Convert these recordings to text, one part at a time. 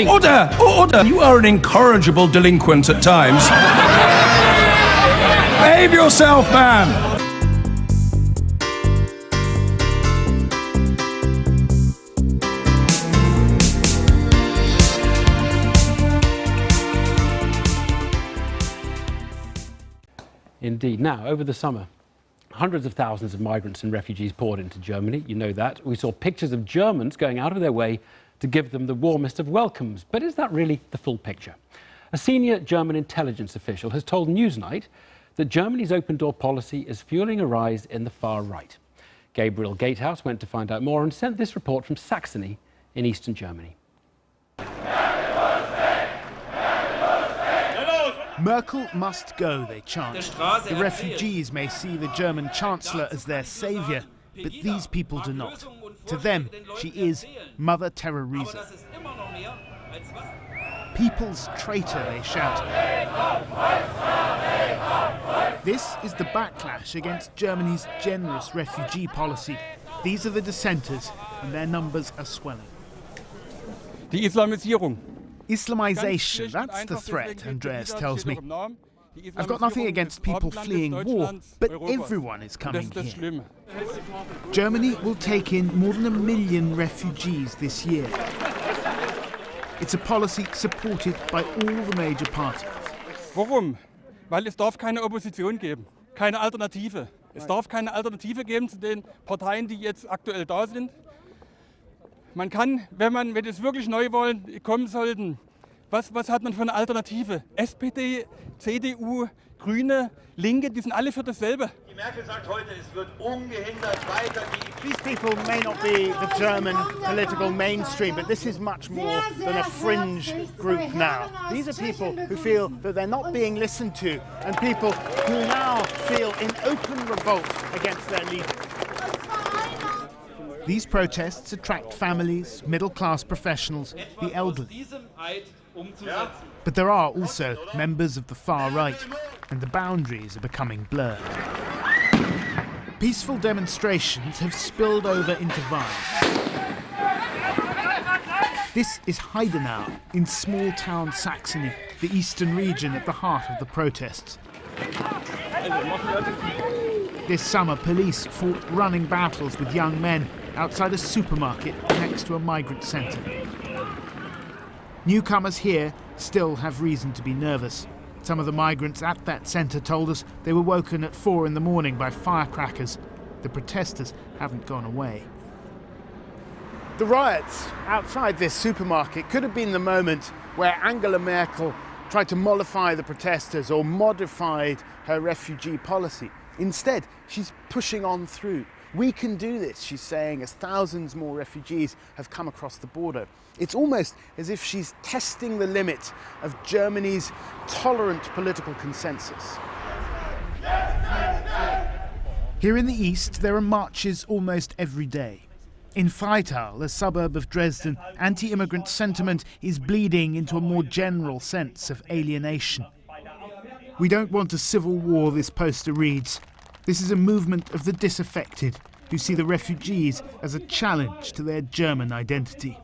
Order! Order! You are an incorrigible delinquent at times. Behave yourself, man! Indeed. Now, over the summer, hundreds of thousands of migrants and refugees poured into Germany. You know that. We saw pictures of Germans going out of their way to give them the warmest of welcomes. But is that really the full picture? A senior German intelligence official has told Newsnight that Germany's open-door policy is fueling a rise in the far right. Gabriel Gatehouse went to find out more and sent this report from Saxony in eastern Germany. Merkel must go, they chant. The refugees may see the German Chancellor as their saviour, but these people do not. To them, she is Mother Teresa. People's traitor, they shout. This is the backlash against Germany's generous refugee policy. These are the dissenters, and their numbers are swelling. Die Islamisierung. Islamization, that's the threat, Andreas tells me. I've got nothing against people fleeing war, but everyone is coming here. Germany will take in more than 1 million refugees this year. It's a policy supported by all the major parties. Warum? Weil es darf keine Opposition geben, keine Alternative. Es darf keine Alternative geben zu den Parteien, die jetzt aktuell da sind. Man kann, wenn es wirklich Neuwahlen kommen sollten, was hat man für eine Alternative? SPD, CDU, Grüne, Linke, die sind alle für dasselbe. Die Merkel sagt heute, es wird ungehindert weitergehen. These people may not be the German political mainstream, but this is much more than a fringe group now. These are people who feel that they're not being listened to, and people who now feel in open revolt against their leaders. These protests attract families, middle-class professionals, the elderly. But there are also members of the far right, and the boundaries are becoming blurred. Peaceful demonstrations have spilled over into violence. This is Heidenau in small-town Saxony, the eastern region at the heart of the protests. This summer, police fought running battles with young men outside a supermarket next to a migrant centre. Newcomers here still have reason to be nervous. Some of the migrants at that centre told us they were woken at 4 in the morning by firecrackers. The protesters haven't gone away. The riots outside this supermarket could have been the moment where Angela Merkel tried to mollify the protesters or modified her refugee policy. Instead, she's pushing on through. We can do this, she's saying, as thousands more refugees have come across the border. It's almost as if she's testing the limit of Germany's tolerant political consensus. Here in the east, there are marches almost every day. In Freital, a suburb of Dresden, anti-immigrant sentiment is bleeding into a more general sense of alienation. We don't want a civil war, this poster reads. This is a movement of the disaffected, who see the refugees as a challenge to their German identity.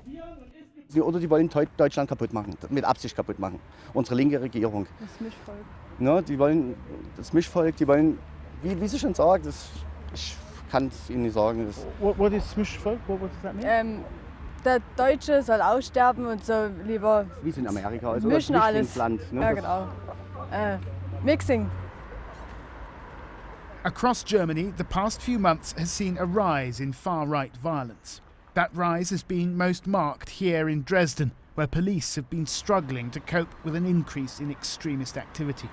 Oder die wollen Deutschland kaputt machen, mit Absicht kaputt machen. Unsere linke Regierung. Das Mischvolk. Ja, die wollen das Mischvolk, die wollen, wie Sie schon sagen, ich kann es Ihnen nicht sagen. What is Mischvolk? What does that mean? Der Deutsche soll aussterben und so lieber Wie es in Amerika, also mischen das alles. Flüchtlingsland. Ne? Ja, genau. Mixing. Across Germany, the past few months has seen a rise in far-right violence. That rise has been most marked here in Dresden, where police have been struggling to cope with an increase in extremist activity.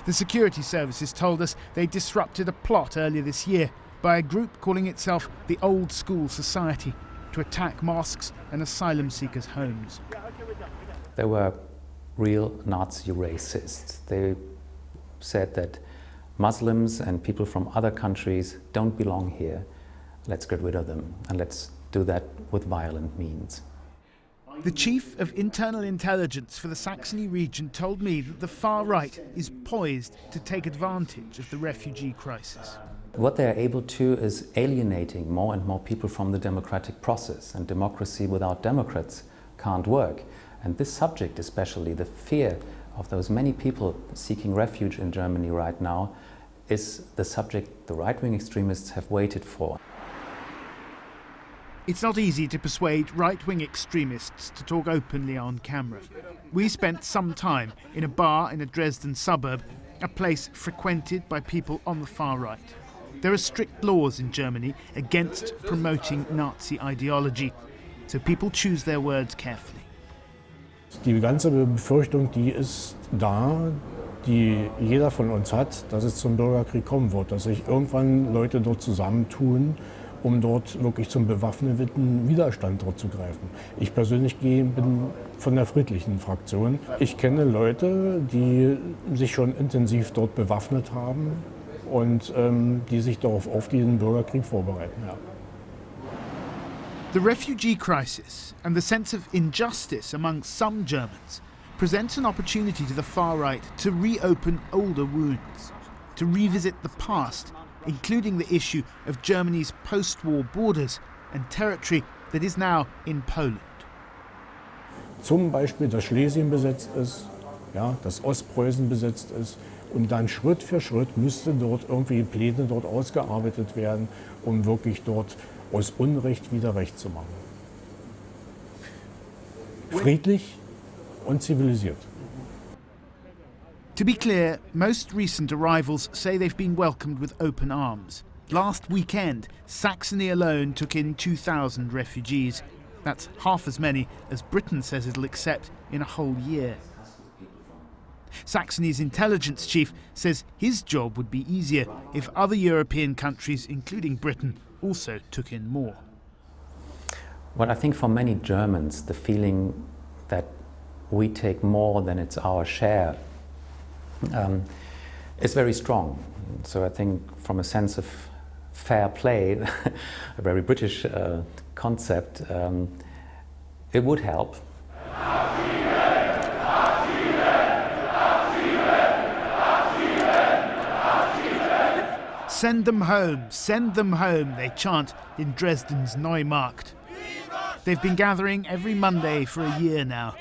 The security services told us they disrupted a plot earlier this year by a group calling itself the Old School Society to attack mosques and asylum seekers' homes. They were real Nazi racists. They said that Muslims and people from other countries don't belong here. Let's get rid of them, and let's do that with violent means. The chief of internal intelligence for the Saxony region told me that the far right is poised to take advantage of the refugee crisis. What they are able to is alienating more and more people from the democratic process, and democracy without Democrats can't work. And this subject, especially the fear of those many people seeking refuge in Germany right now, is the subject the right-wing extremists have waited for. It's not easy to persuade right-wing extremists to talk openly on camera. We spent some time in a bar in a Dresden suburb, a place frequented by people on the far right. There are strict laws in Germany against promoting Nazi ideology, so people choose their words carefully. Die ganze Befürchtung, die ist da, die jeder von uns hat, dass es zum Bürgerkrieg kommen wird, dass sich irgendwann Leute dort zusammentun, um dort wirklich zum bewaffneten Widerstand dort zu greifen. Ich persönlich bin von der friedlichen Fraktion. Ich kenne Leute, die sich schon intensiv dort bewaffnet haben und die sich darauf auf den Bürgerkrieg vorbereiten. Ja. The refugee crisis and the sense of injustice among some Germans presents an opportunity to the far right to reopen older wounds, to revisit the past, including the issue of Germany's post-war borders and territory that is now in Poland. Zum Beispiel, dass Schlesien besetzt ist, ja, dass Ostpreußen besetzt ist und dann Schritt für Schritt müsste dort irgendwie Pläne dort ausgearbeitet werden, um wirklich dort aus Unrecht wieder Recht zu machen. Friedlich und zivilisiert. To be clear, most recent arrivals say they've been welcomed with open arms. Last weekend, Saxony alone took in 2,000 refugees. That's half as many as Britain says it'll accept in a whole year. Saxony's intelligence chief says his job would be easier if other European countries, including Britain, also took in more. Well, I think for many Germans, the feeling that we take more than it's our share is very strong. So I think from a sense of fair play, a very British concept, it would help. Send them home, they chant in Dresden's Neumarkt. They've been gathering every Monday for a year now.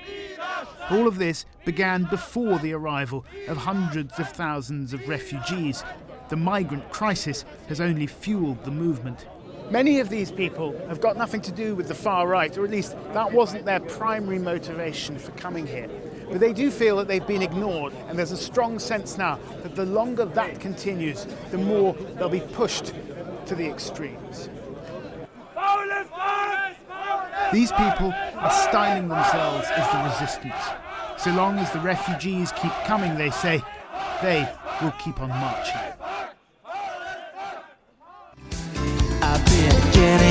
All of this began before the arrival of hundreds of thousands of refugees. The migrant crisis has only fueled the movement. Many of these people have got nothing to do with the far right, or at least that wasn't their primary motivation for coming here. But they do feel that they've been ignored, and there's a strong sense now that the longer that continues, the more they'll be pushed to the extremes. These people are styling themselves as the resistance. So long as the refugees keep coming, they say, they will keep on marching. I've been getting